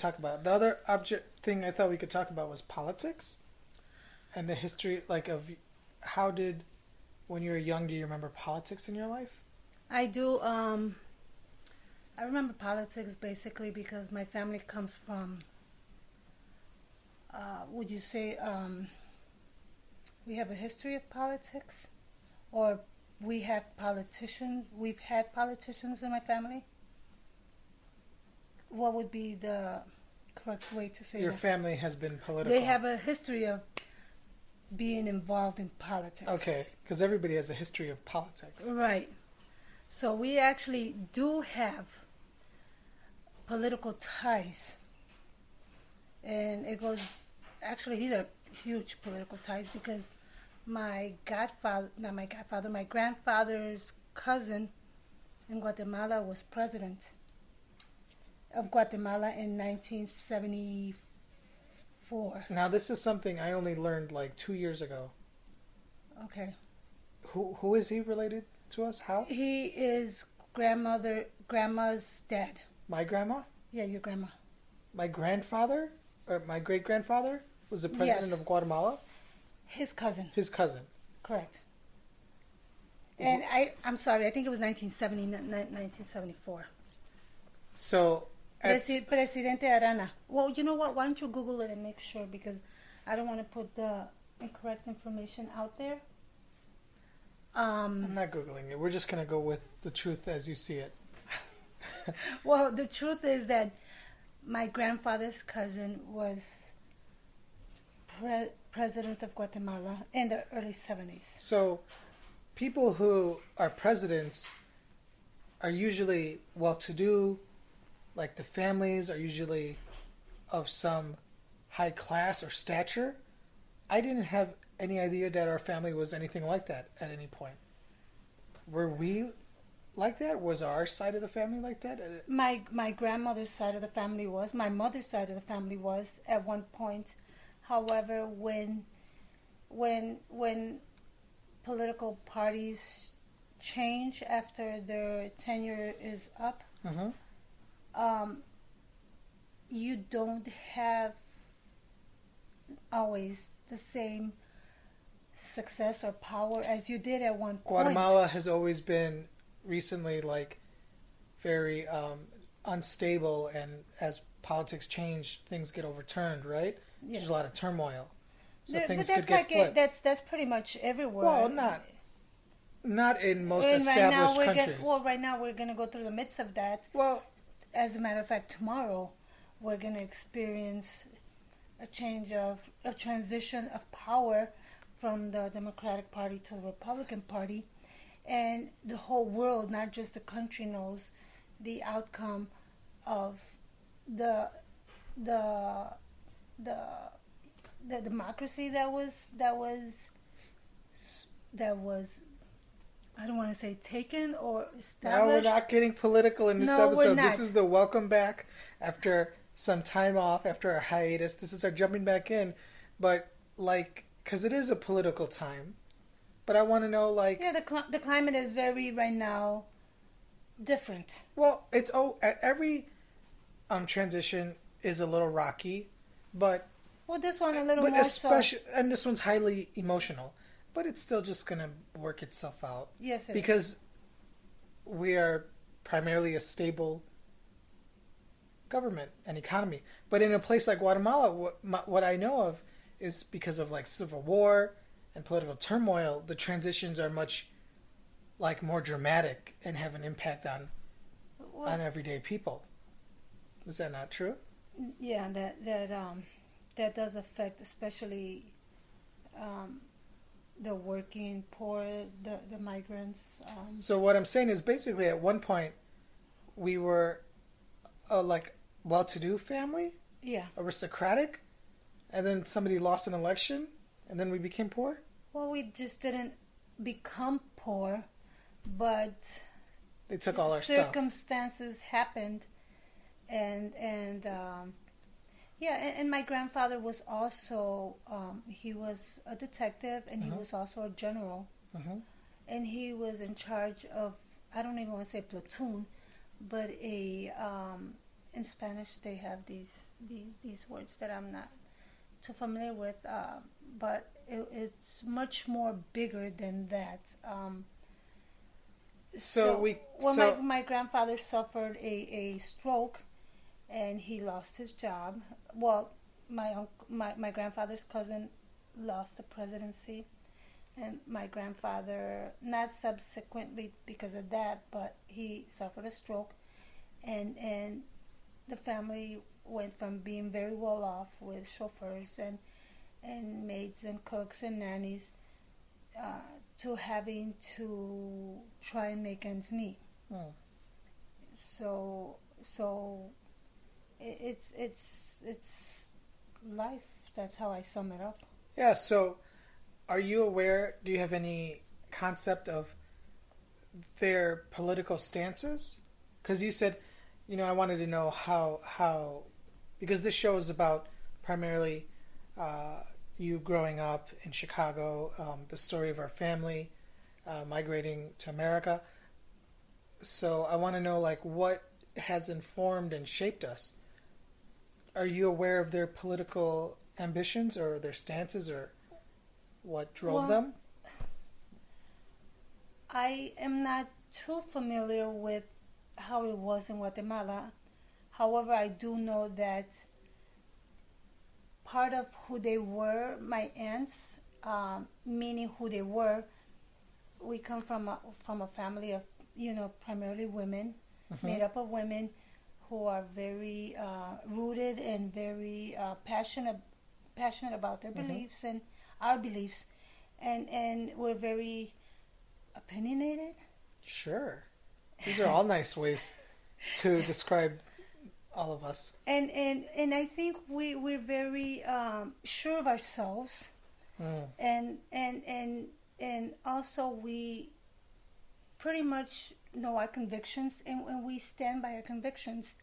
talk about. The other object thing I thought we could talk about was politics and the history, like of how did when you were young, do you remember politics in your life? I do. I remember politics basically because my family comes from. Would you say we have a history of politics, or we have politicians? We've had politicians in my family. What would be the correct way to say Your that? family has been political. They have a history of being involved in politics. Okay, because everybody has a history of politics. Right. So we actually do have political ties. And it goes, actually, these are huge political ties because my grandfather's cousin in Guatemala was president of Guatemala in 1974. Now, this is something I only learned like 2 years ago. Okay. Who is he related to us? How? He is grandma's dad. My grandma? Yeah, your grandma. My grandfather, or my great-grandfather, was the president of Guatemala? His cousin. His cousin. Correct. And I'm sorry, I think it was 1974. So, Presidente Arana. Well, you know what? Why don't you Google it and make sure, because I don't want to put the incorrect information out there. I'm not Googling it. We're just going to go with the truth as you see it. Well, the truth is that my grandfather's cousin was president of Guatemala in the early 70s. So, people who are presidents are usually well-to-do, like the families are usually of some high class or stature. I didn't have any idea that our family was anything like that at any point. Were we like that? Was our side of the family like that? My grandmother's side of the family was. My mother's side of the family was at one point. However, when political parties change after their tenure is up, you don't have always the same success or power as you did at one point. Guatemala has always been recently like very unstable, and as politics change, things get overturned, right? Yes. There's a lot of turmoil. So things but could get flipped. That's pretty much everywhere. Well, not in most established countries. Right now we're going to go through the midst of that. Well, as a matter of fact, tomorrow we're going to experience a transition of power from the Democratic Party to the Republican Party, and the whole world, not just the country, knows the outcome of the democracy that was I don't want to say taken or established. now we're not getting political in this No, episode. we're not. This is the welcome back after some time off, after our hiatus. This is our jumping back in, but like, because it is a political time. But I want to know, like, yeah, the climate is very right now different. Well, it's every transition is a little rocky, but this one a little more especially, and this one's highly emotional, but it's still just gonna work itself out. Yes, because we are primarily a stable government and economy. But in a place like Guatemala, what I know of is because of like civil war and political turmoil, the transitions are much like more dramatic and have an impact on everyday people. Is that not true? Yeah, that does affect especially the working poor, the migrants. So what I'm saying is basically at one point we were a like well-to-do family, aristocratic, and then somebody lost an election, and then we became poor. Well, we just didn't become poor, but they took all our circumstances happened, and my grandfather was also he was a detective, and he was also a general, and he was in charge of, I don't even want to say platoon, but a in Spanish they have these words that I'm not too familiar with, but it's much more bigger than that. My grandfather suffered a stroke, and he lost his job. Well, my grandfather's cousin lost the presidency, and my grandfather, not subsequently because of that, but he suffered a stroke, and the family went from being very well off with chauffeurs and maids and cooks and nannies to having to try and make ends meet. Oh. So it's life. That's how I sum it up. Yeah. So, are you aware? Do you have any concept of their political stances? Because you said, I wanted to know how because this show is about primarily you growing up in Chicago, the story of our family migrating to America. So I want to know, like, what has informed and shaped us. Are you aware of their political ambitions or their stances or what drove them? I am not too familiar with how it was in Guatemala. However, I do know that part of who they were, my aunts, meaning who they were, we come from a family of, primarily women, made up of women who are very rooted and very passionate about their beliefs and our beliefs, and we're very opinionated. Sure. These are all nice ways to describe all of us. And I think we're very sure of ourselves, and also we pretty much know our convictions, and we stand by our convictions.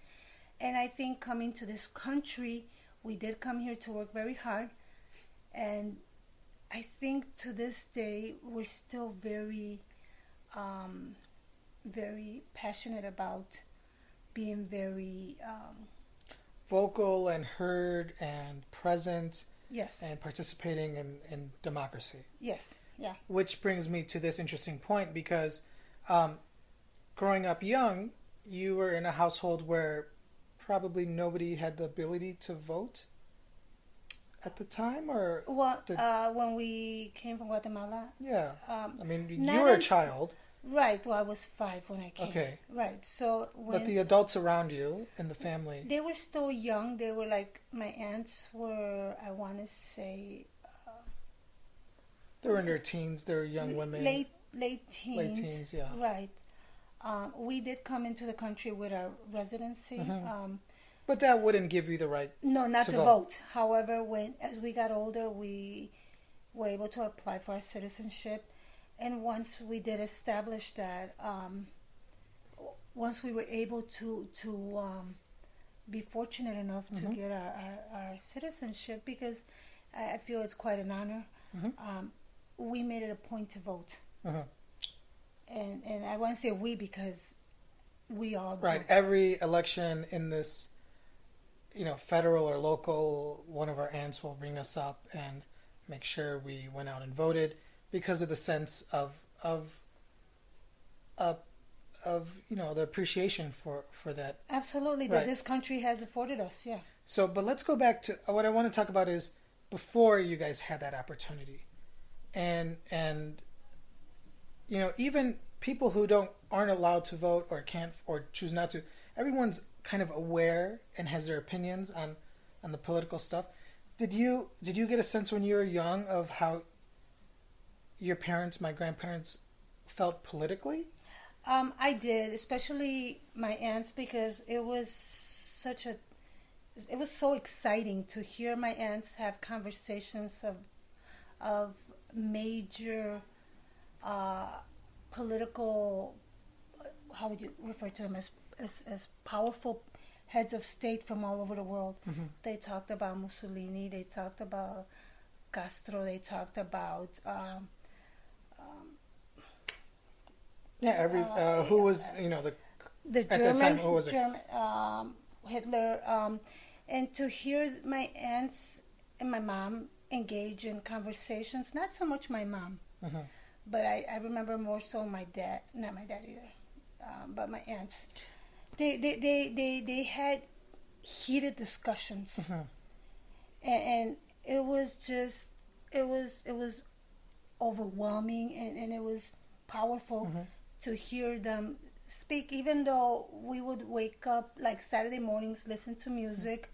And I think coming to this country, we did come here to work very hard, and I think to this day we're still very very passionate about being very vocal and heard and present. Yes. And participating in democracy. Yes. Yeah. Which brings me to this interesting point, because growing up young, you were in a household where probably nobody had the ability to vote at the time, or when we came from Guatemala. Yeah. You were a child. Right. Well, I was 5 when I came. Okay. Right. So but the adults around you in the family, they were still young. They were like, my aunts were, I want to say, they were in their teens. They were young women. Late teens. Late teens. Yeah. Right. We did come into the country with our residency. But that wouldn't give you the right. No, not to vote. However, as we got older, we were able to apply for our citizenship. And once we did establish that, once we were able to be fortunate enough to get our citizenship, because I feel it's quite an honor, we made it a point to vote. And I want to say we because we all do. Right. Every election in this, federal or local, one of our aunts will bring us up and make sure we went out and voted, because of the sense of the appreciation for that. Absolutely, right. That this country has afforded us, yeah. So, but let's go back to what I want to talk about is before you guys had that opportunity, and even people who aren't allowed to vote or can't or choose not to, everyone's kind of aware and has their opinions on the political stuff. Did you get a sense when you were young of how your parents, my grandparents, felt politically? I did, especially my aunts, because it was so exciting to hear my aunts have conversations of major political, how would you refer to them, as powerful heads of state from all over the world. They talked about Mussolini, they talked about Castro, they talked about who was the German, at that time, who was it? Hitler, and to hear my aunts and my mom engage in conversations. Not so much my mom, but I remember more so my dad. Not my dad either, but my aunts. They had heated discussions, and it was just it was overwhelming, and it was powerful to hear them speak. Even though we would wake up like Saturday mornings, listen to music.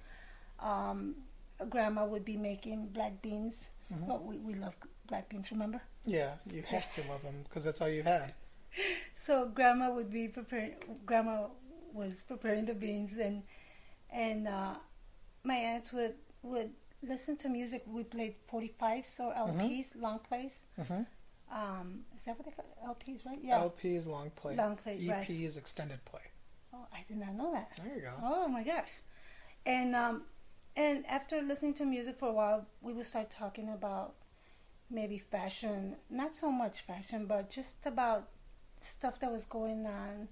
Grandma would be making black beans. Well, we love black beans, remember? Yeah, you had to love them because that's all you had. So Grandma would be preparing. Grandma was preparing the beans, and my aunts would listen to music. We played 45s or LPs, long plays. Is that what they call it? LPs, right? Yeah. LP is long play. Long play, EP right. is extended play. Oh, I did not know that. There you go. Oh my gosh. And after listening to music for a while, we would start talking about maybe fashion. Not so much fashion, but just about stuff that was going on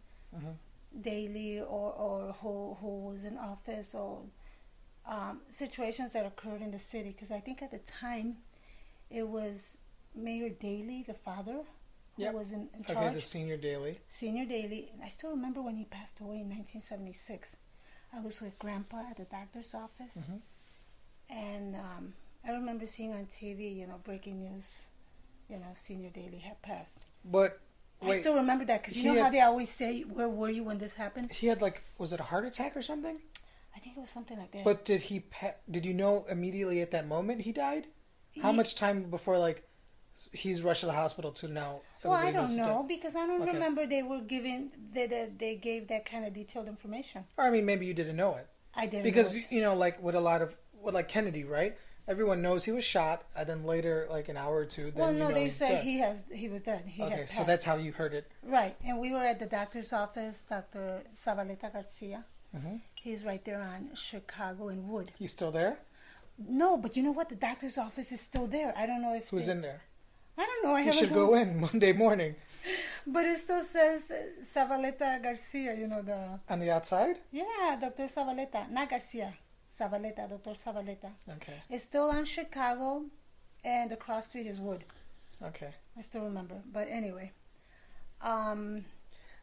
daily, or who was in office, or situations that occurred in the city. Because I think at the time it was Mayor Daley, the father, who was in charge. Okay, the Senior Daley. Senior Daley. And I still remember when he passed away in 1976. I was with Grandpa at the doctor's office. And I remember seeing on TV, breaking news, Senior Daley had passed. But wait, I still remember that because you know how they always say, "Where were you when this happened?" He had was it a heart attack or something? I think it was something like that. But did you know immediately at that moment he died? How much time before he's rushed to the hospital to now? Well, I don't know because I don't remember they were giving they gave that kind of detailed information. Or I mean, maybe you didn't know it. I didn't because know it. With a lot of Kennedy, right? Everyone knows he was shot, and then later, an hour or two, then they said dead. he was dead. He had passed. So that's how you heard it, right? And we were at the doctor's office, Dr. Zabaleta Garcia. He's right there on Chicago and Wood. He's still there? No, but you know what? The doctor's office is still there. I don't know if who's in there. I don't know. You should go in Monday morning. But it still says Zabaleta Garcia. The on the outside. Yeah, Dr. Zabaleta, not Garcia. Zabaleta, Dr. Zabaleta. Okay. It's still on Chicago, and the cross street is Wood. Okay. I still remember. But anyway.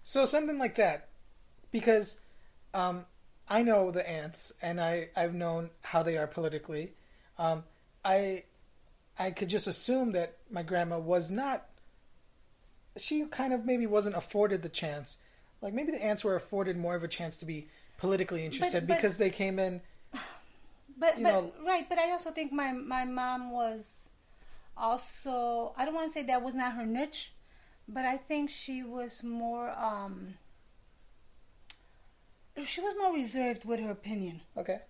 So something like that. Because I know the aunts, and I've known how they are politically. I could just assume that my grandma was not... She kind of maybe wasn't afforded the chance. Maybe the aunts were afforded more of a chance to be politically interested because they came in... Right, but I also think my mom was also, I don't want to say that was not her niche, but I think she was more reserved with her opinion. Okay.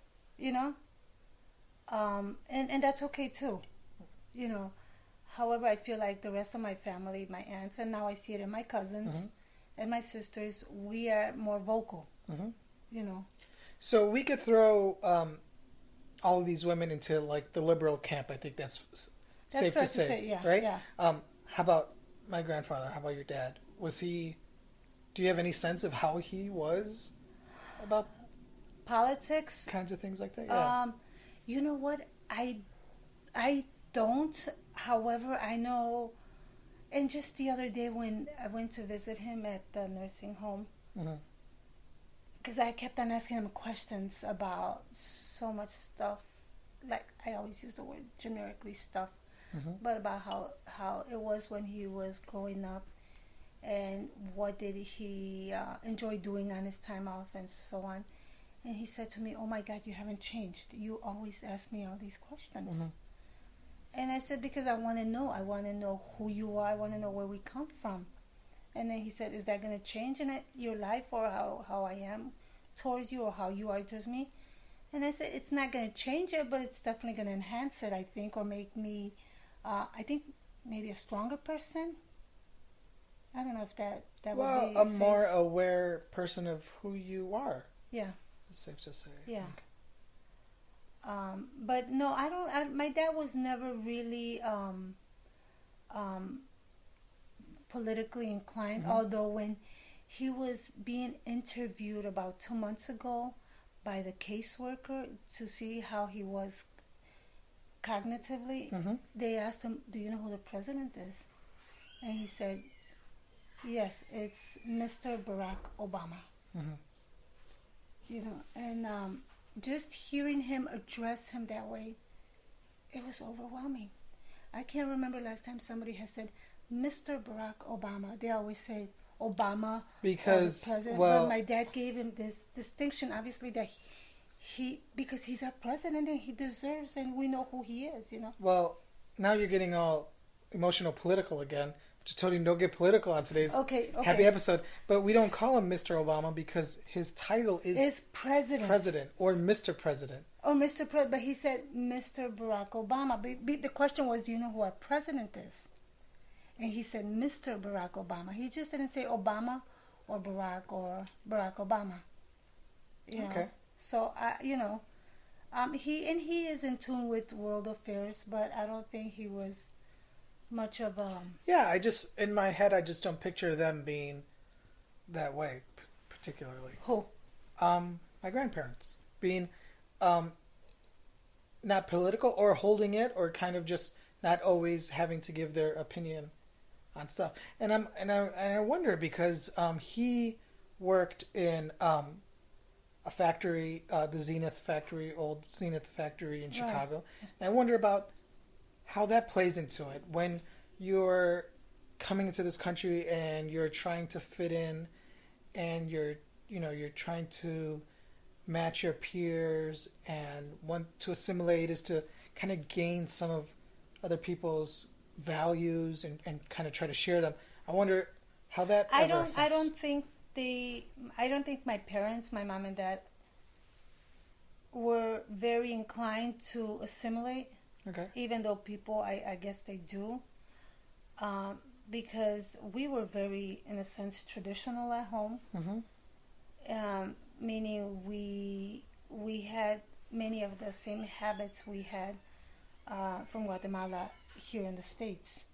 And that's okay too. However, I feel like the rest of my family, my aunts, and now I see it in my cousins and my sisters, we are more vocal. So we could throw all of these women into the liberal camp. I think that's safe to say, yeah, right? Yeah. How about my grandfather? How about your dad? Was he? Do you have any sense of how he was about politics? Kinds of things like that. Yeah. You know what? I don't. However, I know. And just the other day when I went to visit him at the nursing home. Because I kept on asking him questions about so much stuff. I always use the word generically stuff. But about how it was when he was growing up. And what did he enjoy doing on his time off and so on. And he said to me, "Oh my God, you haven't changed. You always ask me all these questions." And I said, because I want to know. I want to know who you are. I want to know where we come from. And then he said, "Is that going to change in your life, or how I am towards you, or how you are towards me?" And I said, "It's not going to change it, but it's definitely going to enhance it, I think, or make me, I think, maybe a stronger person." I don't know if that would be... a more aware person of who you are. Yeah. It's safe to say, I yeah. think. But no, I don't... my dad was never really... politically inclined, although when he was being interviewed about 2 months ago by the caseworker to see how he was cognitively. Mm-hmm. They asked him, "Do you know who the president is?" And he said, "Yes, it's Mr. Barack Obama." Mm-hmm. You know, and just hearing him address him that way, it was overwhelming. I can't remember last time somebody has said Mr. Barack Obama. They always say Obama because or the president. well, but my dad gave him this distinction, obviously, that he because he's our president and he deserves, and we know who he is. You know. well, now you're getting all emotional, political again. Just told you don't get political on today's happy episode. But we don't call him Mr. Obama because his title is president or Mr. President. or Mr. President. But he said Mr. Barack Obama. The question was, do you know who our president is? And he said Mr. Barack Obama. He just didn't say Obama or Barack Obama. You know? Okay. So he is in tune with world affairs, but I don't think he was much of a. Yeah, I just in my head I just don't picture them being that way, particularly. Who? My grandparents being not political or holding it, or kind of just not always having to give their opinion on stuff. And I wonder because he worked in a factory, the Zenith factory, old Zenith factory in Chicago. Right. And I wonder about how that plays into it when you're coming into this country and you're trying to fit in, and you're trying to match your peers, and want to assimilate is to kind of gain some of other people's values and kind of try to share them. I wonder how that I don't think my parents, my mom and dad, were very inclined to assimilate. Okay. Even though people, I guess they do, because we were very, in a sense, traditional at home. Mm-hmm. Meaning we had many of the same habits we had from Guatemala here in the States.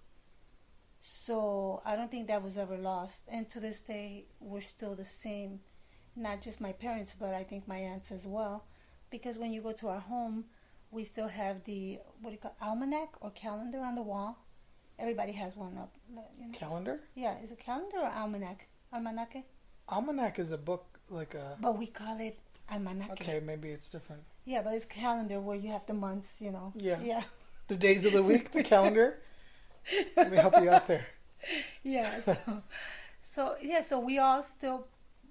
So I don't think that was ever lost. And to this day, we're still the same. Not just my parents, but I think my aunts as well. Because when you go to our home, we still have the, what do you call, almanac or calendar on the wall. Everybody has one up. You know? Calendar? Yeah, is it calendar or almanac? Almanaque? Almanac is a book, like a... But we call it almanaque. Okay, maybe it's different. Yeah, but it's calendar where you have the months, you know. Yeah. The days of the week, the calendar. Let me help you out there. Yeah, so we all still,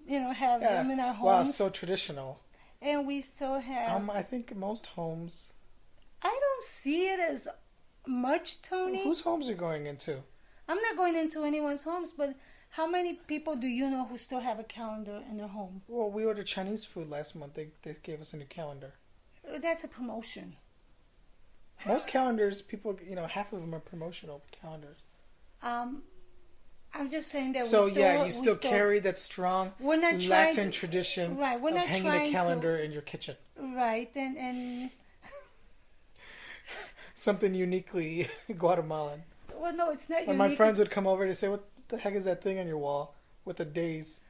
have them in our homes. Wow, so traditional. And we still have... I think most homes... I don't see it as much, Tony. Whose homes are you going into? I'm not going into anyone's homes, but how many people do you know who still have a calendar in their home? Well, we ordered Chinese food last month. They gave us a new calendar. That's a promotion. Most calendars, people, half of them are promotional calendars. I'm just saying that you still carry that strong Latin tradition of hanging a calendar in your kitchen. Right, and something uniquely Guatemalan. Well, no, it's not when unique. My friends would come over to say, what the heck is that thing on your wall with the days?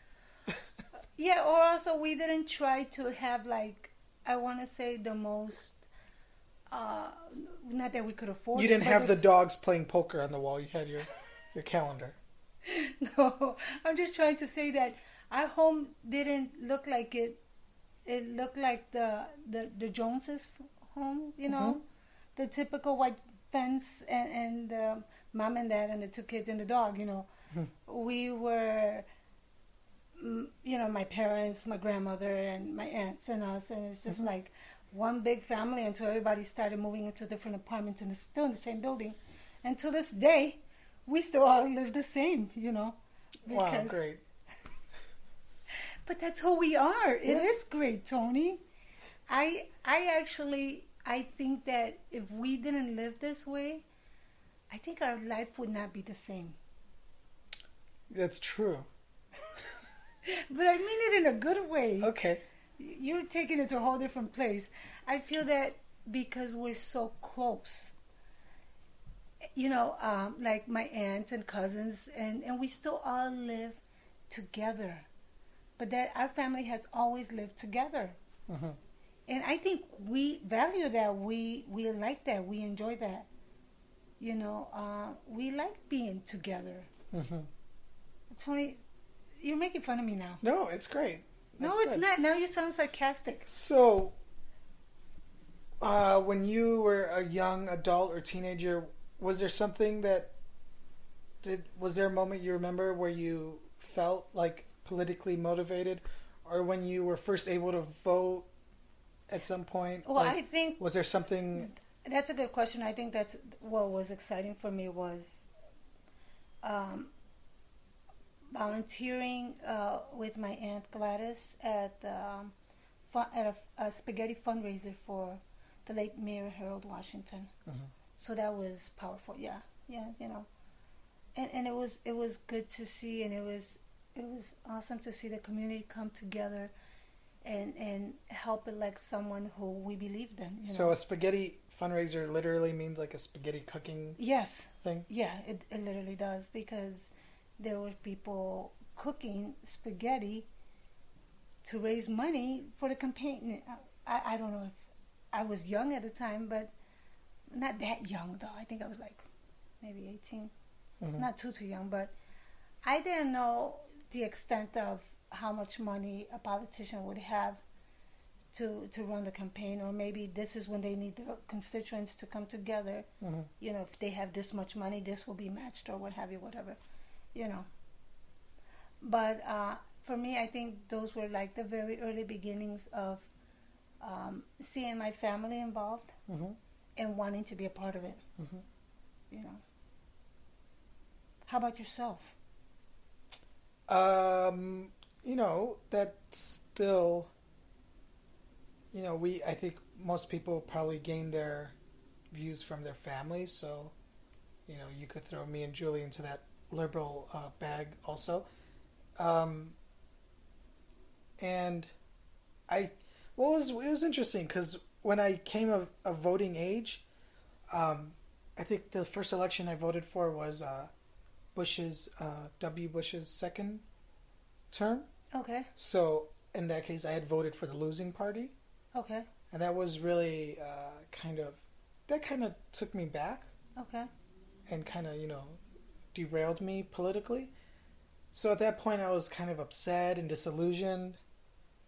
Yeah, or also we didn't try to have, I want to say the most, not that we could afford You didn't have the dogs playing poker on the wall. You had your calendar. No, I'm just trying to say that our home didn't look like it. It looked like the Joneses' home, Mm-hmm. the typical white fence and the mom and dad and the two kids and the dog. Mm-hmm. We were, my parents, my grandmother, and my aunts and us, and it's just Mm-hmm. like one big family until everybody started moving into different apartments and still in the same building, and to this day. We still all live the same, Wow, great. But that's who we are. It is great, Tony. I think that if we didn't live this way, I think our life would not be the same. That's true. But I mean it in a good way. Okay. You're taking it to a whole different place. I feel that because we're so close. Like my aunts and cousins, and we still all live together. But that our family has always lived together. Mm-hmm. And I think we value that. We like that. We enjoy that. We like being together. Mm-hmm. Tony, you're making fun of me now. No, it's great. No, That's it's good. not. Now you sound sarcastic. So, when you were a young adult or teenager, was there something was there a moment you remember where you felt like politically motivated, or when you were first able to vote at some point? Well, I think was there something? that's a good question. I think that's what was exciting for me was volunteering with my aunt Gladys at a spaghetti fundraiser for the late Mayor Harold Washington. Mm-hmm. So that was powerful. Yeah, and it was good to see, and it was awesome to see the community come together and help elect someone who we believed in. So a spaghetti fundraiser literally means like a spaghetti cooking yes thing? Yeah, it literally does, because there were people cooking spaghetti to raise money for the campaign. I don't know if I was young at the time, but not that young though. I think I was like maybe 18. Mm-hmm. Not too young, but I didn't know the extent of how much money a politician would have to run the campaign, or maybe this is when they need the constituents to come together. Mm-hmm. If they have this much money, this will be matched or what have you, whatever. But for me, I think those were like the very early beginnings of seeing my family involved Mm-hmm. and wanting to be a part of it. Mm-hmm. How about yourself? That's still, I think most people probably gain their views from their families. So, you could throw me and Julie into that liberal bag also. And it was interesting because when I came of voting age, I think the first election I voted for was W. Bush's second term. Okay. So in that case, I had voted for the losing party. Okay. And that was really that kind of took me back. Okay. And kind of, derailed me politically. So at that point, I was kind of upset and disillusioned.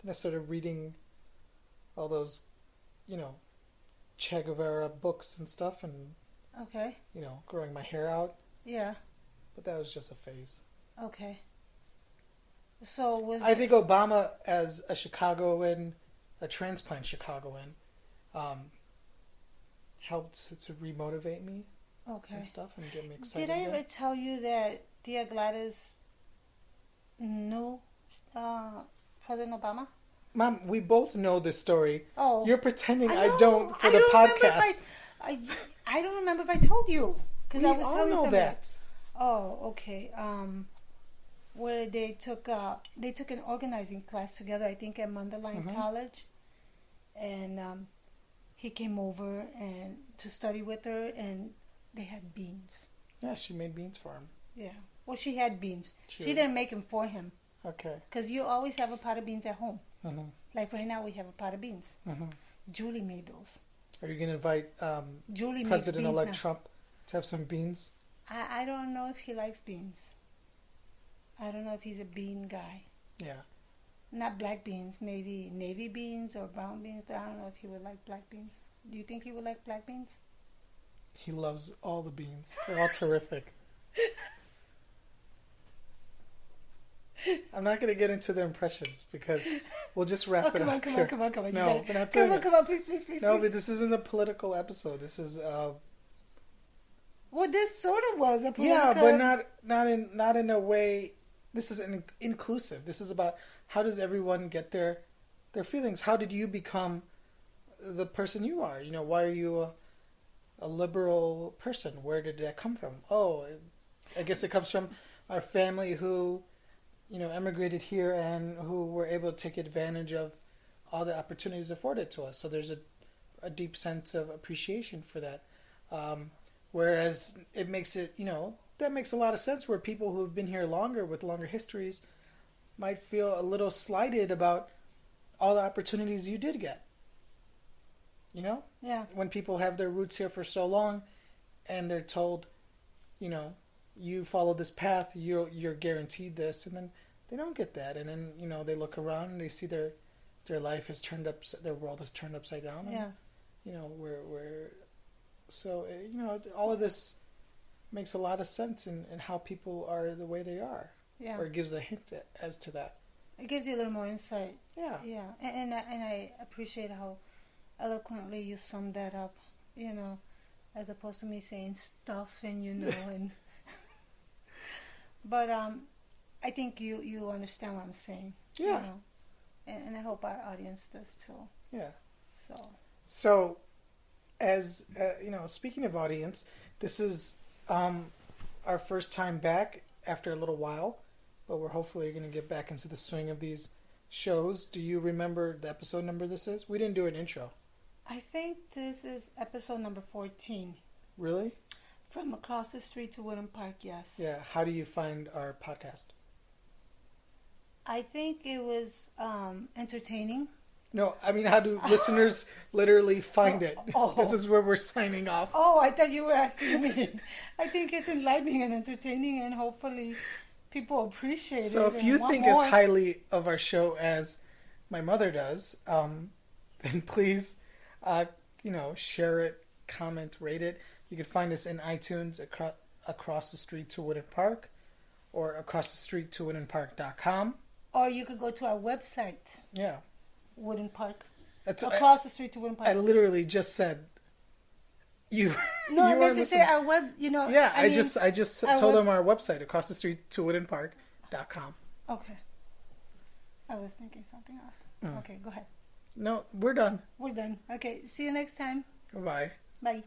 Then I started reading all those, Che Guevara books and stuff, and okay, growing my hair out. Yeah. But that was just a phase. Okay. So I think Obama, as a Chicagoan, a transplant Chicagoan, helped to remotivate me. Okay. And stuff, and get me excited. Did I ever tell you that Dear Gladys knew President Obama? Mom, we both know this story. Oh. You're pretending I don't for the podcast. I don't remember if I told you. We all know that. Oh, okay. Where they took an organizing class together, I think at Mundelein College, and he came over and to study with her, and they had beans. Yeah, she made beans for him. Yeah. Well, she had beans. She didn't make them for him. Okay. Because you always have a pot of beans at home. Mm-hmm. Like right now, we have a pot of beans. Mm-hmm. Julie made those. Are you going to invite Julie President-elect Trump to have some beans? I don't know if he likes beans. I don't know if he's a bean guy. Yeah. Not black beans, maybe navy beans or brown beans, but I don't know if he would like black beans. Do you think he would like black beans? He loves all the beans. They're all terrific. I'm not going to get into their impressions because we'll just wrap it up. Come on. No, we're not doing it. Come on, please. No, but this isn't a political episode. This is well, this sort of was a political. Yeah, but not in a way. This is inclusive. This is about how does everyone get their feelings. How did you become the person you are? Why are you a liberal person? Where did that come from? Oh, I guess it comes from our family who, emigrated here and who were able to take advantage of all the opportunities afforded to us. So there's a deep sense of appreciation for that. Whereas it makes it, that makes a lot of sense where people who have been here longer with longer histories might feel a little slighted about, all the opportunities you did get. You know? Yeah. When people have their roots here for so long and they're told, you know, you follow this path, you're guaranteed this, and then they don't get that. And then, you know, they look around and they see their life has turned up, their world has turned upside down. And, Yeah. you know, so, you know, all of this makes a lot of sense in how people are the way they are. Yeah. Or it gives a hint as to that. It gives you a little more insight. Yeah. Yeah. And I appreciate how eloquently you summed that up, you know, as opposed to me saying stuff and, you know, and... But I think you understand what I'm saying. Yeah. You know? And I hope our audience does too. Yeah. So as you know, speaking of audience, this is our first time back after a little while, but we're hopefully going to get back into the swing of these shows. Do you remember the episode number this is? We didn't do an intro. I think this is episode number 14. Really? From across the street to Woodland Park, yes. Yeah. How do you find our podcast? I think it was entertaining. No, I mean, how do listeners literally find it? Oh. This is where we're signing off. Oh, I thought you were asking me. I think it's enlightening and entertaining, and hopefully people appreciate it. So if you think as highly of our show as my mother does, then please, you know, share it, comment, rate it. You can find us in iTunes, across the street to Woodland Park, or across the street to woodlandpark.com. Or you could go to our website. Yeah. Woodland Park. That's across the street to Woodland Park. I literally just said you. No, you I meant to say our web. You know. Yeah, I mean, just told them our website, across the street to woodlandpark.com. Okay. I was thinking something else. Okay, go ahead. No, we're done. We're done. Okay, see you next time. Bye. Bye.